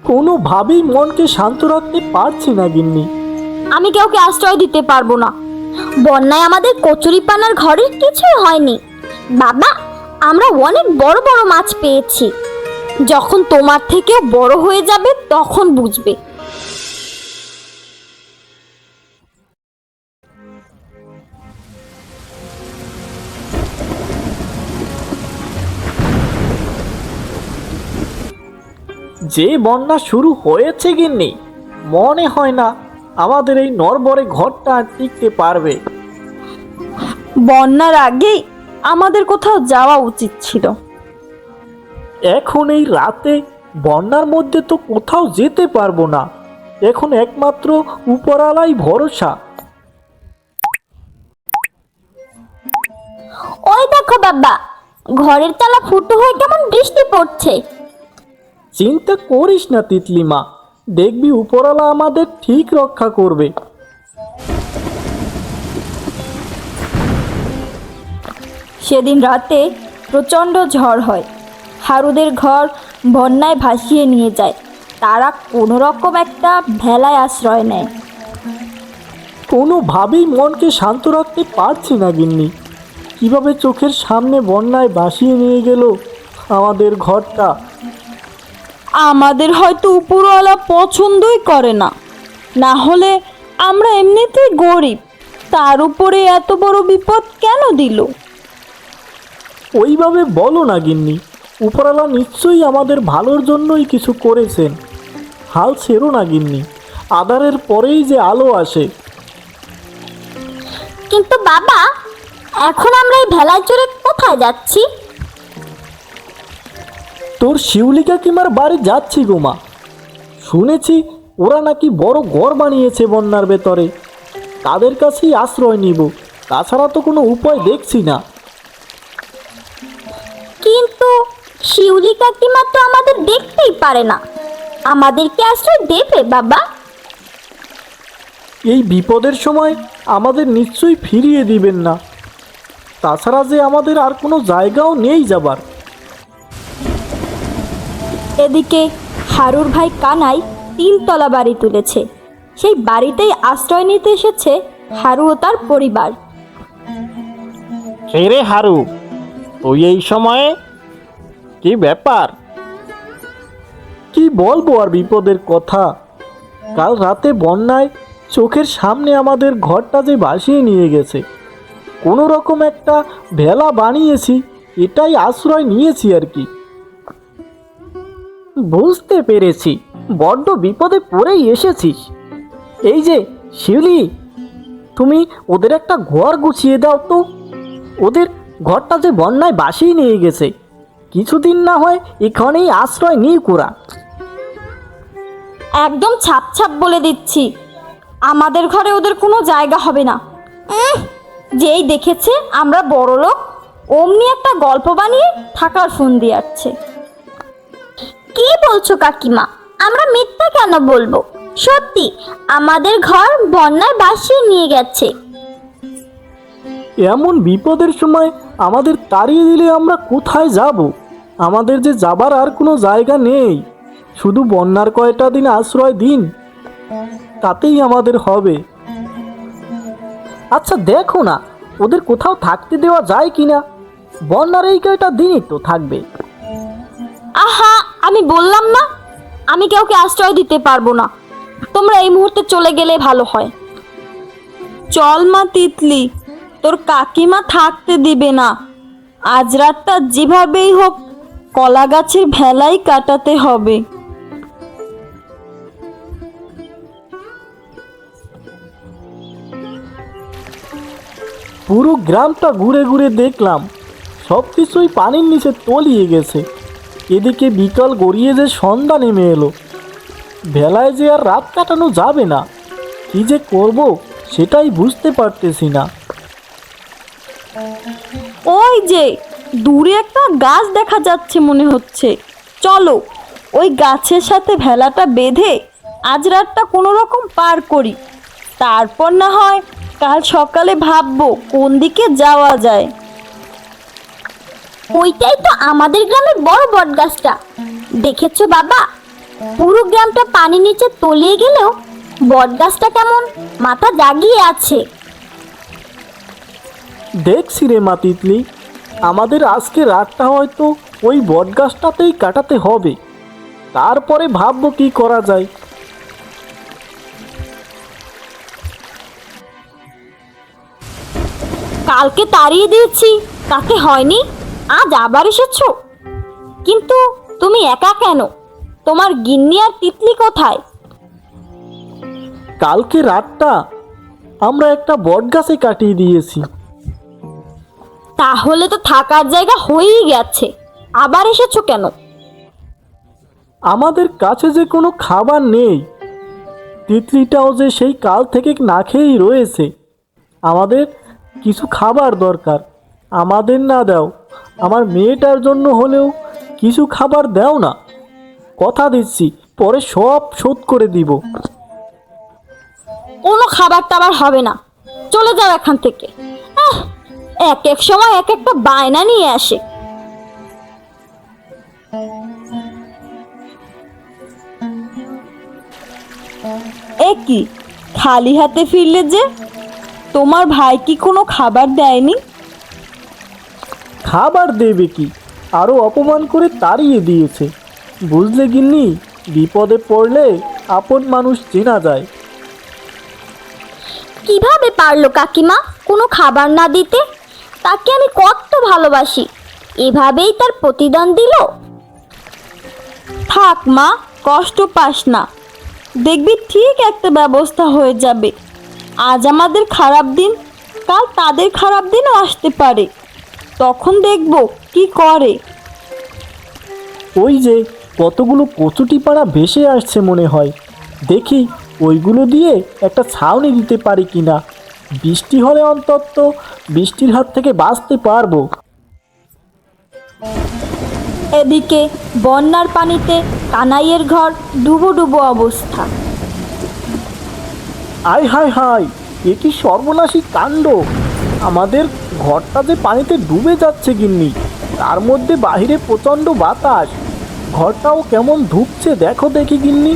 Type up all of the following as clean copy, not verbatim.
কোনোভাবেই মনকে শান্ত রাখতে পারছি না গিন্নি। আমি কাউকে আশ্রয় দিতে পারবো না। বন্যায় আমাদের কচুরিপানার ঘরের কিছুই হয়নি। বাবা, আমরা অনেক বড় বড় মাছ পেয়েছি। যখন তোমার থেকেও বড় হয়ে যাবে তখন বুঝবে। যে বন্যা শুরু হয়েছে গিন্নি, মনে হয় না আমাদের এই নড়বড়ে ঘরটা আর টিকতে পারবে। বন্যার আগেই আমাদের কোথাও যাওয়া উচিত ছিল। এখন এই রাতে বন্যার মধ্যে তো কোথাও যেতে পারবো না। এখন একমাত্র উপরালাই ভরসা। ওই দেখো বাবা, ঘরের তালা ফুটো হয়ে কেমন বৃষ্টি পড়ছে। চিন্তা করিস না তিতলিমা, দেখবি উপরওয়ালা আমাদের ঠিক রক্ষা করবে। সেদিন রাতে প্রচণ্ড ঝড় হয়। হারুদের ঘর বন্যায় ভাসিয়ে নিয়ে যায়। তারা কোনো রকম একটা ভেলায় আশ্রয় নেয়। কোনোভাবেই মনকে শান্ত রাখতে পারছি না গিন্নি। কিভাবে চোখের সামনে বন্যায় ভাসিয়ে নিয়ে গেল আমাদের ঘরটা। আমাদের হয়তো উপরওয়ালা পছন্দই করে না, না হলে আমরা এমনিতেই গরিব, তার উপরে এত বড় বিপদ কেন দিল? ওইভাবে বলো না গিন্নি, উপরওয়ালা নিশ্চয়ই আমাদের ভালোর জন্যই কিছু করেছেন। হাল ছেড়ো না গিন্নি, আঁধারের পরেই যে আলো আসে। কিন্তু বাবা, এখন আমরা এই ভেলায় চড়ে কোথায় যাচ্ছি? তোর শিউলি কাকিমার বাড়ি যাচ্ছি গো মা। শুনেছি ওরা নাকি বড় ঘর বানিয়েছে বন্যার ভেতরে। তাদের কাছেই আশ্রয় নিব, তাছাড়া তো কোনো উপায় দেখছি না। কিন্তু শিউলি কাকিমা তো আমাদের দেখতেই পারে না, আমাদেরকে আশ্রয় দেবে বাবা? এই বিপদের সময় আমাদের নিশ্চয়ই ফিরিয়ে দিবেন না। তাছাড়া যে আমাদের আর কোনো জায়গাও নেই যাবার। এদিকে হারুর ভাই কানাই 3 তলা বাড়ি তুলেছে। সেই বাড়িতেই আশ্রয় নিতে এসেছে হারু ও তার পরিবার। রে হারু, তুই এই সময়ে কি ব্যাপার? কি বলবো আর বিপদের কথা। কাল রাতে বন্যায় চোখের সামনে আমাদের ঘরটা যে ভাসিয়ে নিয়ে গেছে। কোনো রকম একটা ভেলা বানিয়েছি, এটাই আশ্রয় নিয়েছি আর কি। বুঝতে পেরেছি, বড্ড বিপদে পড়েই এসেছিস। এই যে শিউলি, তুমি ওদের একটা ঘর গুছিয়ে দাও তো। ওদের ঘরটা যে বন্যায় ভাসিয়ে নিয়ে গেছে, কিছুদিন না হয় এখানেই আশ্রয় নিয়ে কোরা। একদম ছাপ ছাপ বলে দিচ্ছি, আমাদের ঘরে ওদের কোনো জায়গা হবে না। যেই দেখেছে আমরা বড় লোক, অমনি একটা গল্প বানিয়ে থাকার ফোন দিয়ে আসছে। কি বলছো কাকিমা? আমরা মিথ্যা কেন বলবো? সত্যি আমাদের ঘর বন্যায় ভাসিয়ে নিয়ে গেছে। এমন বিপদের সময় আমাদের তাড়িয়ে দিলে আমরা কোথায় যাব? আমাদের যে যাবার আর কোনো জায়গা নেই। শুধু বন্যার কয়টা দিন আশ্রয় দিন, তাতেই আমাদের হবে। আচ্ছা দেখো না, ওদের কোথাও থাকতে দেওয়া যায় কিনা। বন্যার এই কয়টা দিনই তো থাকবে। আহা, আমি বললাম না আমি কাউকে আশ্রয় দিতে পারবো না। তোমরা এই মুহূর্তে চলে গেলে ভালো হয়। চল মা তিতলি, তোর কাকিমা থাকতে দিবে না। আজ রাতটা যেভাবেই হোক কলা গাছের ভেলাই কাটাতে হবে। পুরো গ্রামটা ঘুরে ঘুরে দেখলাম, সব কিছুই পানির নিচে তলিয়ে গেছে। এদিকে বিকাল গড়িয়ে যে সন্ধ্যা নেমে এলো, ভেলায় যে আর রাত কাটানো যাবে না। কি যে করব সেটাই বুঝতে পারতেছি না। ওই যে দূরে একটা গাছ দেখা যাচ্ছে মনে হচ্ছে, চলো ওই গাছের সাথে ভেলাটা বেঁধে আজ রাতটা কোনো রকম পার করি। তারপর না হয় কাল সকালে ভাববো কোন দিকে যাওয়া যায়। ওইটাই তো আমাদের গ্রামের বড় বট গাছটা। দেখেছো বাবা, পুরো গ্রামটা পানি নিচে তলিয়ে গেলেও বটগাছটা কেমন মাথা জাগিয়ে আছে। দেখছি রে মা তিতলি, আমাদের আজকে রাতটা হয়তো ওই বটগাছটাতেই কাটাতে হবে, তারপরে ভাববো কি করা যায়। কালকে তাড়িয়ে দিয়েছি, তাতে হয়নি, আজ আবার এসেছো। কিন্তু তুমি একা কেন? তোমার গিন্নি আর তিতলি কোথায়? কালকে রাতটা আমরা একটা বটগাছে কাটিয়ে দিয়েছি। তাহলে তো থাকার জায়গা হয়েই গেছে, আবার এসেছো কেন? আমাদের কাছে যে কোনো খাবার নেই, তিতলিটাও যে সেই কাল থেকে না খেয়েই রয়েছে। আমাদের কিছু খাবার দরকার, আমাদের না দাও, আমার মেয়েটার জন্য হলেও কিছু খাবার দাও না। কথা দিচ্ছি পরে সব শোধ করে দিব। কোনো খাবার টাবার হবে না, চলে যাও এখান থেকে। এক এক সময় এক একটা বায়না নিয়ে আসে। এ কি, খালি হাতে ফিরলে যে? তোমার ভাই কি কোনো খাবার দেয়নি? খাবার দেবে কি, আরও অপমান করে তাড়িয়ে দিয়েছে। বুঝলে গিন্নি, বিপদে পড়লে আপন মানুষ চেনা যায়। কিভাবে পারলো কাকিমা কোনো খাবার না দিতে? তাকে আমি কত ভালোবাসি, এভাবেই তার প্রতিদান দিল। থাক মা, কষ্ট পাস না, দেখবি ঠিক একটা ব্যবস্থা হয়ে যাবে। আজ আমাদের খারাপ দিন, কাল তাদের খারাপ দিনও আসতে পারে, তখন দেখবো কি করে। ওই যে কতগুলো কচুটিপাড়া ভেসে আসছে মনে হয়, দেখি ওইগুলো দিয়ে একটা ছাউনি দিতে পারি কিনা। বৃষ্টি হলে অন্তত বৃষ্টির হাত থেকে বাঁচতে পারবো। এদিকে বন্যার পানিতে কানাইয়ের ঘর ডুবো ডুবো অবস্থা। আয় হায় হায়, এ কি সর্বনাশী কাণ্ড! আমাদের ঘরটা যে পানিতে ডুবে যাচ্ছে গিন্নি, তার মধ্যে বাহিরে প্রচণ্ড বাতাস, ঘরটাও কেমন ধুকছে দেখো দেখি গিন্নি।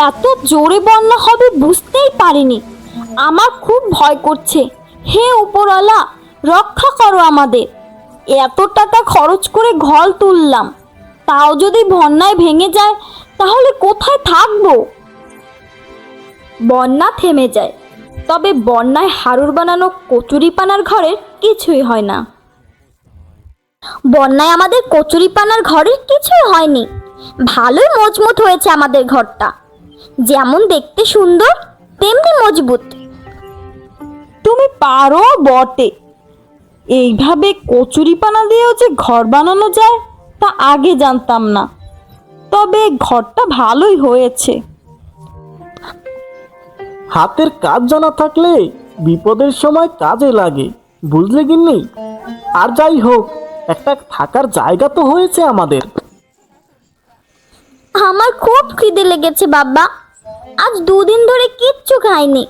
এত জোরে বন্যা হবে বুঝতেই পারিনি, আমার খুব ভয় করছে। হে উপরওয়ালা, রক্ষা করো আমাদের। এত টাকা খরচ করে ঘর তুললাম, তাও যদি বন্যায় ভেঙে যায় তাহলে কোথায় থাকবো? বন্যা থেমে যায়, তবে বন্যায় হাড়ুর বানানো কচুরিপানার ঘরের কিছুই হয় না। বন্যায় আমাদের কচুরিপানার ঘরের কিছুই হয়নি, ভালোই মজবুত হয়েছে আমাদের ঘরটা। যেমন দেখতে সুন্দর তেমনি মজবুত। তুমি পারো বটে, এইভাবে কচুরিপানা দিয়েও যে ঘর বানানো যায় তা আগে জানতাম না, তবে ঘরটা ভালোই হয়েছে। হাতের কাজ জানা থাকলে বিপদের সময় কাজে লাগে, বুঝলে গিন্নি। আর যাই হোক, একটা থাকার জায়গা তো হয়েছে আমাদের। আমার খুব খিদে লেগেছে বাবা, আজ দুদিন ধরে কিচ্ছু খাইনি,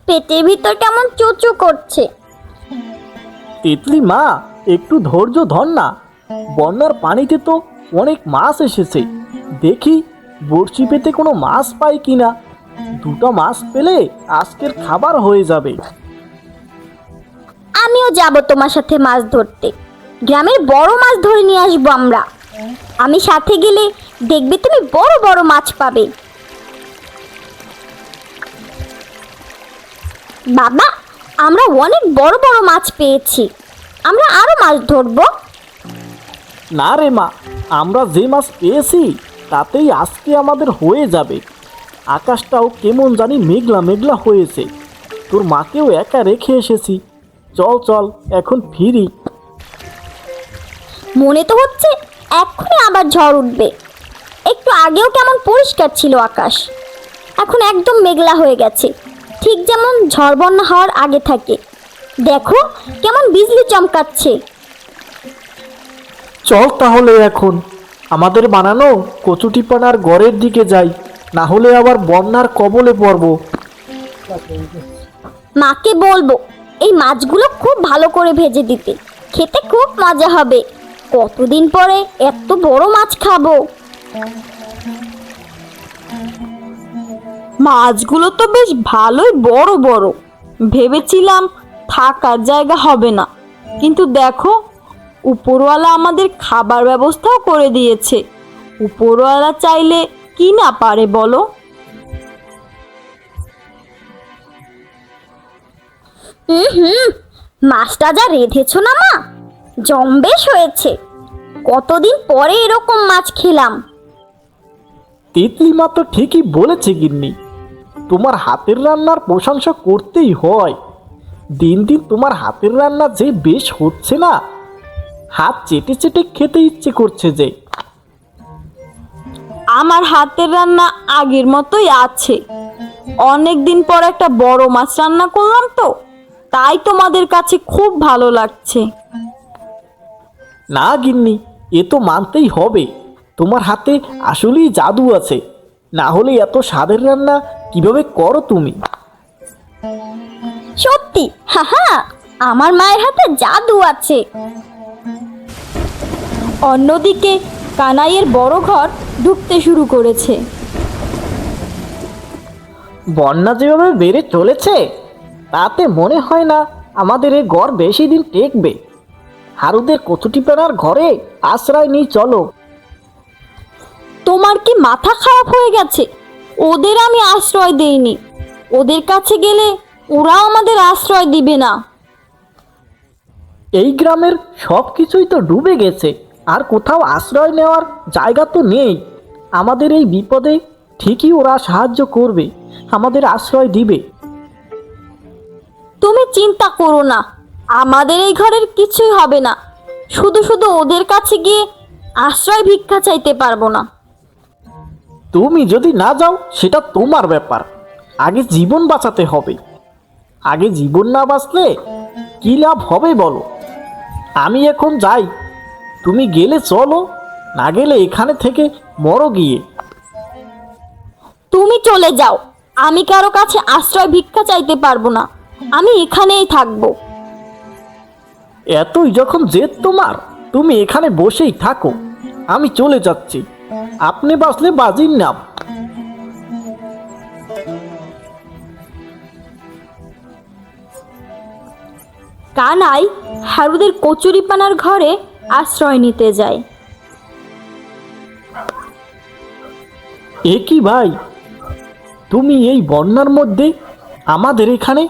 পেটের ভিতর কেমন চুচু করছে। তিতলি মা, একটু ধৈর্য ধর না, বন্যার পানিতে তো অনেক মাছ এসেছে, দেখি বড়শি পেতে কোনো মাছ পাই কিনা। দুটো মাছ পেলে আজকের খাবার হয়ে যাবে। আমিও যাব তোমার সাথে মাছ ধরতে, গ্রামের বড় মাছ ধরে নিয়ে আসবো আমরা। আমি সাথে গেলে দেখবে তুমি বড় বড় মাছ পাবে। বাবা, আমরা অনেক বড় বড় মাছ পেয়েছি, আমরা আরো মাছ ধরবো। না রে মা, আমরা যে মাছ পেয়েছি তাতেই আজকে আমাদের হয়ে যাবে। আকাশটাও কেমন জানি মেঘলা মেঘলা হয়েছে, তোর মাকেও একা রেখে এসেছি। চল চল এখন ফিরি। মনে তো হচ্ছে এক্ষুনি আবার ঝড় উঠবে। একটু আগেও কেমন পরিষ্কার ছিল আকাশ, এখন একদম মেঘলা হয়ে গেছে, ঠিক যেমন ঝড় বন্যা হওয়ার আগে থাকে। দেখো কেমন বিজলি চমকাচ্ছে। চল তাহলে এখন আমাদের বানানো কচুটিপানার গড়ের দিকে যাই, না হলে আবার বন্যার কবলে পড়ব। মাকে বলবো এই মাছগুলো খুব ভালো করে ভেজে দিতে, খেতে খুব মজা হবে। কতদিন পরে এত বড় মাছ খাবো। মাছগুলো তো বেশ ভালোই বড় বড়, ভেবেছিলাম থাকার জায়গা হবে না, কিন্তু দেখো উপরওয়ালা আমাদের খাবার ব্যবস্থাও করে দিয়েছে। উপরওয়ালা চাইলে কি না পারে বলো? হুম, মাছটা যা রেঁধেছো না মা, জম্বেশ হয়েছে। কতদিন পরে এরকম মাছ খেলাম। তিতলি মা তো ঠিকই বলেছে গিন্নি, তোমার হাতের রান্নার প্রশংসা করতেই হয়। দিন দিন তোমার হাতের রান্না যে বেশ হচ্ছে না, হাত চেটে চেটে খেতে ইচ্ছে করছে যে। আমার হাতের রান্না আগের মতোই আছে। অনেক দিন পর একটা বড় মাছ রান্না করলাম তো, তাই তোমাদের কাছে খুব ভালো লাগছে। না গিন্নি, এ তো মানতেই হবে, তোমার হাতে আসলেই জাদু আছে, না হলে এত স্বাদের রান্না কিভাবে করো তুমি? সত্যি, হাহা, আমার মায়ের হাতে জাদু আছে। অন্যদিকে কানাইয়ের বড় ঘর ঢুকতে শুরু করেছে। বন্যা যেভাবে বেড়ে চলেছে, তাতে মনে হয় না আমাদের এই ঘর বেশি দিন টেকবে। হারুদের কচুটিপাড়ার ঘরে আশ্রয় নিই চলো। তোমার কি মাথা খারাপ হয়ে গেছে? ওদের আমি আশ্রয় দেইনি। ওদের কাছে গেলে ওরা আমাদের আশ্রয় দিবে না। এই গ্রামের সব কিছুই তো ডুবে গেছে, আর কোথাও আশ্রয় নেওয়ার জায়গা তো নেই। আমাদের এই বিপদে ঠিকই ওরা সাহায্য করবে, আমাদের আশ্রয় দিবে। তুমি চিন্তা করো না, আমাদের এই ঘরের কিছুই হবে না। শুধু শুধু ওদের কাছে গিয়ে আশ্রয় ভিক্ষা চাইতে পারবো না। তুমি যদি না যাও সেটা তোমার ব্যাপার, আগে জীবন বাঁচাতে হবে। আগে জীবন না বাঁচলে কী লাভ হবে বলো? আমি এখন যাই, তুমি গেলে চলো, না গেলে এখানে থেকে মরো গিয়ে। তুমি চলে যাও, আমি কারো কাছে আশ্রয় ভিক্ষা চাইতে পারবো না। আমি এখানেই থাকবো। এতই যখন জেদ তোমার, তুমি এখানে বসেই থাকো, আমি চলে যাচ্ছি। আপনি বাঁচলে বাজির নাম। কানাই হারুদের কচুরিপানার ঘরে আশ্রয় নিতে যায়। এ কি ভাই, তুমি এই বন্যার মধ্যে আমাদের এখানে?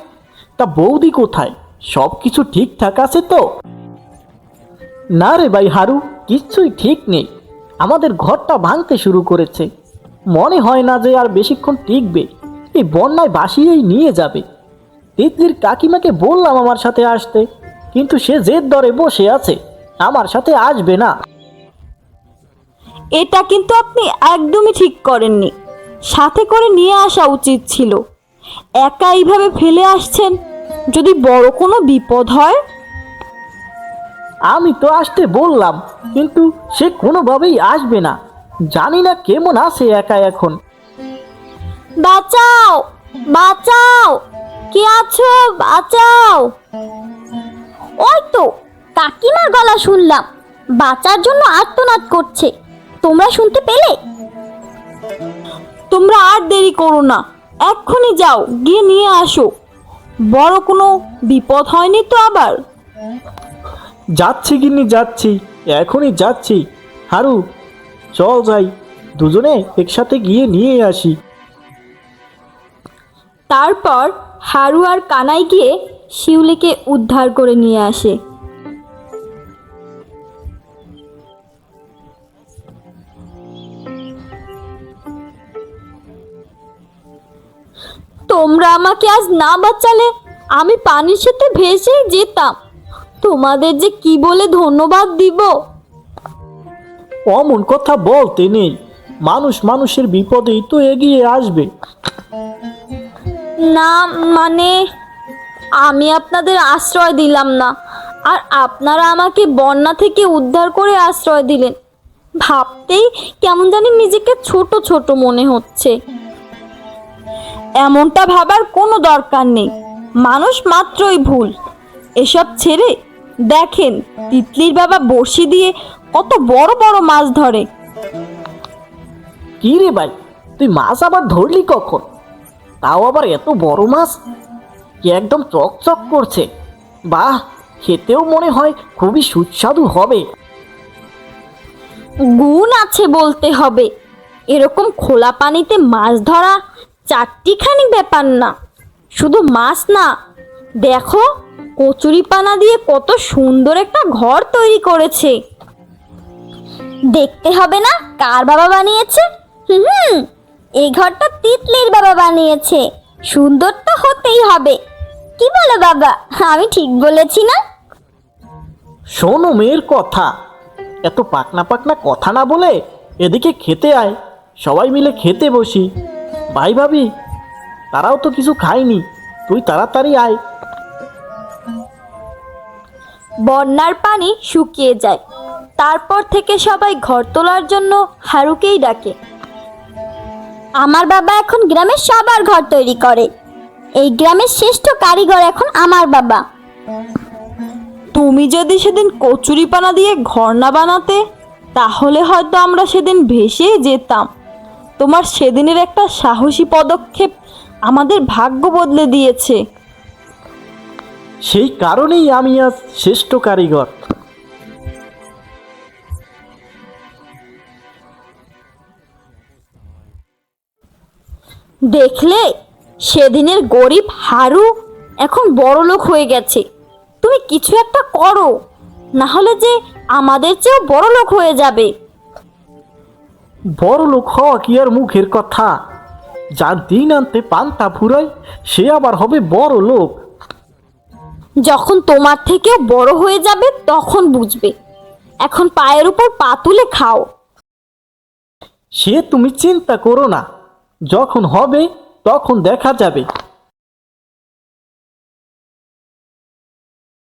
তা বৌদি কোথায়? সব কিছু ঠিকঠাক আছে তো? না রে ভাই হারু, কিচ্ছুই ঠিক নেই। আমাদের ঘরটা ভাঙতে শুরু করেছে, মনে হয় না যে আর বেশিক্ষণ টিকবে। এই বন্যায় ভাসিয়েই নিয়ে যাবে। তিতলির কাকিমাকে বললাম আমার সাথে আসতে, কিন্তু সে জেদ ধরে বসে আছে, আমার সাথে আসবে না। এটা কিন্তু আপনি একদমই ঠিক করেননি। সাথে করে নিয়ে আসা উচিত ছিল। একা এইভাবে ফেলে আসছেন, যদি বড় কোনো বিপদ হয়। আমি তো আসতে বললাম, কিন্তু সে কোনোভাবেই আসবে না। জানি না কেমন আছে একা এখন। বাঁচাও, বাঁচাও, কে আছো? বাঁচাও। ওই তো কাকিমার গলা শুনলাম, বাঁচার জন্য আর্তনাদ করছে। তোমরা শুনতে পেলে? তোমরা আর দেরি করো না, এক্ষুনি যাও, গিয়ে নিয়ে আসো। বড় কোনো বিপদ হয়নি তো আবার? যাচ্ছি গিন্নি, যাচ্ছি, এখনই যাচ্ছি। হারু চল যাই, দুজনে একসাথে গিয়ে নিয়ে আসি। তারপর হারু আর কানাই গিয়ে শিউলিকে উদ্ধার করে নিয়ে আসে। তোমরা আমাকে আজ না বাঁচালে আমি পানির সাথে ভেসে যেতাম। তোমাদের যে কি বলে ধন্যবাদ দিব। অমন কথা বলতে নেই, মানুষ মানুষের বিপদেই তো এগিয়ে আসবে। না মানে, আমি আপনাদের আশ্রয় দিলাম না, আর আপনারা আমাকে বন্যা থেকে উদ্ধার করে আশ্রয় দিলেন। ভাবতেই কেমন জানি নিজেকে ছোট ছোট মনে হচ্ছে। এমনটা ভাবার কোনো দরকার নেই, মানুষ মাত্রই ভুল। এসব ছেড়ে দেখেন তিতলির বাবা বড়শি দিয়ে কত বড় বড় মাছ ধরে। কি রে ভাই, তুই মাছ আবার ধরলি কখন? তাও আবার এত বড় মাছ, কি একদম চকচক করছে। বাহ, খেতেও মনে হয় খুবই সুস্বাদু হবে। গুণ আছে বলতে হবে। এরকম খোলা পানিতে মাছ ধরা চারটিখানি ব্যাপার না। শুধু মাছ না, দেখো কচুরিপানা দিয়ে কত সুন্দর একটা ঘর তৈরি করেছে। দেখতে হবে না কার বাবা বানিয়েছে? হুম, এই ঘরটা তিতলির বাবা বানিয়েছে। সুন্দর তো হতেই হবে। কি বলো বাবা, আমি ঠিক বলেছি না? শোনো মেয়ের কথা, এত পাকনা পাকনা কথা না বলে এদিকে খেতে আয়। সবাই মিলে খেতে বসি। ভাই ভাবি তারাও তো কিছু খায়নি, তুই তাড়াতাড়ি আয়। বন্যার পানি শুকিয়ে যায়। তারপর থেকে সবাই ঘর তোলার জন্য হারুকেই ডাকে। আমার বাবা এখন গ্রামের সবার ঘর তৈরি করে। এই গ্রামের শ্রেষ্ঠ কারিগর এখন আমার বাবা। তুমি যদি সেদিন কচুরিপানা দিয়ে ঘর না বানাতে, তাহলে হয়তো আমরা সেদিন ভেসেই যেতাম। তোমার সেদিনের একটা সাহসী পদক্ষেপ আমাদের ভাগ্য বদলে দিয়েছে। সেই কারণেই আমি আজ শ্রেষ্ঠ কারিগর। দেখলে, সেদিনের গরিব হারু এখন বড়লোক হয়ে গেছে। তুমি কিছু একটা করো, না হলে যে আমাদের চেয়েও বড়লোক হয়ে যাবে। বড় লোক হওয়া কি আর মুখের কথা? যার দিন আনতে পান্তা ফুরায় সে আবার হবে বড় লোক। যখন তোমার থেকেও বড় হয়ে যাবে তখন বুঝবে। এখন পায়ের উপর পা তুলে খাও। সে তুমি চিন্তা করো না, যখন হবে তখন দেখা যাবে।